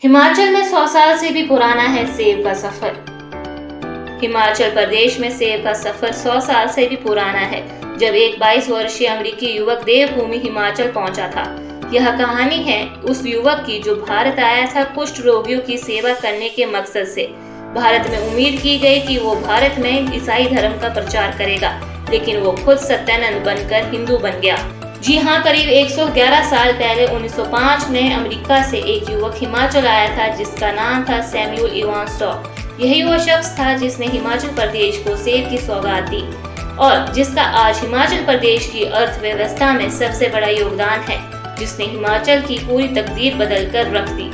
हिमाचल में 100 साल से भी पुराना है सेब का सफर। हिमाचल प्रदेश में सेब का सफर 100 साल से भी पुराना है। जब एक 22 वर्षीय अमेरिकी युवक देवभूमि हिमाचल पहुंचा था। यह कहानी है उस युवक की जो भारत आया था कुष्ठ रोगियों की सेवा करने के मकसद से। भारत में उम्मीद की गई कि वो भारत में ईसाई धर्म का प्रचार करेगा, लेकिन वो खुद सत्यानंद बनकर हिंदू बन गया। जी हाँ, करीब 111 साल पहले 1905 में अमेरिका से एक युवक हिमाचल आया था जिसका नाम था सैमुअल इवान स्टॉक। यही वो शख्स था जिसने हिमाचल प्रदेश को सेब की सौगात दी और जिसका आज हिमाचल प्रदेश की अर्थव्यवस्था में सबसे बड़ा योगदान है, जिसने हिमाचल की पूरी तकदीर बदल कर रख दी।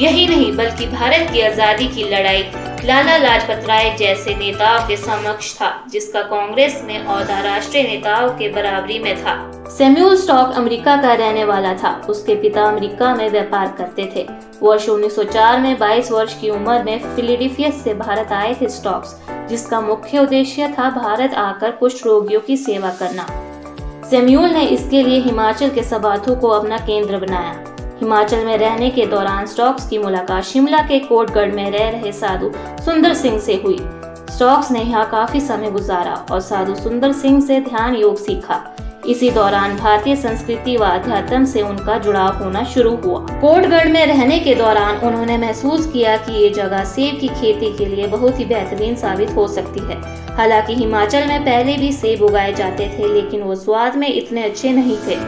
यही नहीं बल्कि भारत की आजादी की लड़ाई लाला लाजपत राय जैसे नेताओं के समक्ष था, जिसका कांग्रेस में ओहदा राष्ट्रीय नेताओं के बराबरी में था। सैमुअल स्टॉक अमेरिका का रहने वाला था। उसके पिता अमेरिका में व्यापार करते थे। वर्ष 1904 में 22 वर्ष की उम्र में फिलाडेल्फिया से भारत आए थे स्टॉक्स, जिसका मुख्य उद्देश्य था भारत आकर कुष्ठ रोगियों की सेवा करना। सैमुअल ने इसके लिए हिमाचल के सबाथू को अपना केंद्र बनाया। हिमाचल में रहने के दौरान स्टॉक्स की मुलाकात शिमला के कोटगढ़ में रह रहे साधु सुंदर सिंह से हुई। स्टॉक्स ने यहाँ काफी समय गुजारा और साधु सुंदर सिंह से ध्यान योग सीखा। इसी दौरान भारतीय संस्कृति व अध्यात्म से उनका जुड़ाव होना शुरू हुआ। कोटगढ़ में रहने के दौरान उन्होंने महसूस किया कि ये जगह सेब की खेती के लिए बहुत ही बेहतरीन साबित हो सकती है। हालांकि हिमाचल में पहले भी सेब उगाए जाते थे, लेकिन वो स्वाद में इतने अच्छे नहीं थे।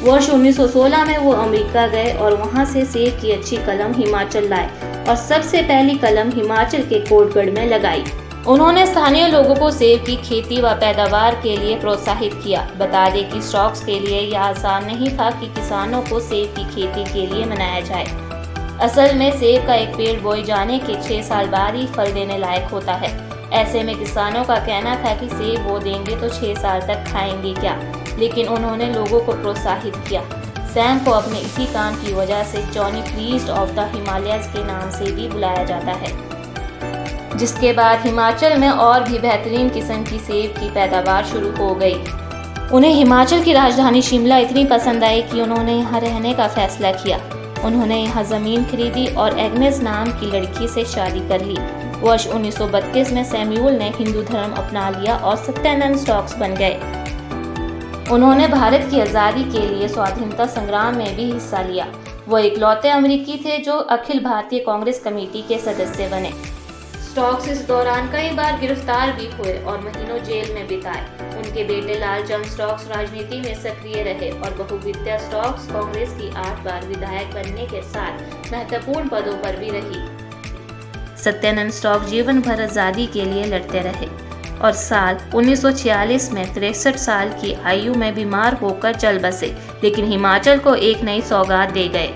वर्ष 1916 में वो अमेरिका गए और वहाँ से सेब की अच्छी कलम हिमाचल लाए और सबसे पहली कलम हिमाचल के कोटगढ़ में लगाई। उन्होंने स्थानीय लोगों को सेब की खेती व पैदावार के लिए प्रोत्साहित किया। बता दें कि स्टॉक्स के लिए यह आसान नहीं था कि किसानों को सेब की खेती के लिए मनाया जाए। असल में सेब का एक पेड़ बोए जाने के 6 साल बाद ही फल देने लायक होता है। ऐसे में किसानों का कहना था कि सेब बो देंगे तो 6 साल तक खाएंगे क्या, लेकिन उन्होंने लोगों को प्रोत्साहित किया। सैम को अपने इसी काम की वजह से Johnny priest of the Himalayas के नाम से भी बुलाया जाता है। जिसके बाद हिमाचल में और भी बेहतरीन किस्म की सेब की पैदावार शुरू हो गई। उन्हें हिमाचल की राजधानी शिमला इतनी पसंद आई कि उन्होंने यहाँ रहने का फैसला किया। उन्होंने यहाँ जमीन खरीदी और एग्नेस नाम की लड़की से शादी कर ली। वर्ष 1932 में सैमुअल ने हिंदू धर्म अपना लिया और सत्यानंद स्टॉक्स बन गए। उन्होंने भारत की आज़ादी के लिए स्वाधीनता संग्राम में भी हिस्सा लिया। वो इकलौते अमेरिकी थे जो अखिल भारतीय कांग्रेस कमेटी के सदस्य बने। स्टॉक्स इस दौरान कई बार गिरफ्तार भी हुए और महीनों जेल में बिताए। उनके बेटे लालचंद स्टॉक्स राजनीति में सक्रिय रहे और बहू विद्या स्टॉक्स कांग्रेस की 8 बार विधायक बनने के साथ महत्वपूर्ण पदों पर भी रही। सत्यानंद स्टॉक जीवन भर आजादी के लिए लड़ते रहे और साल 1946 में 63 साल की आयु में बीमार होकर चल बसे, लेकिन हिमाचल को एक नई सौगात दे गए।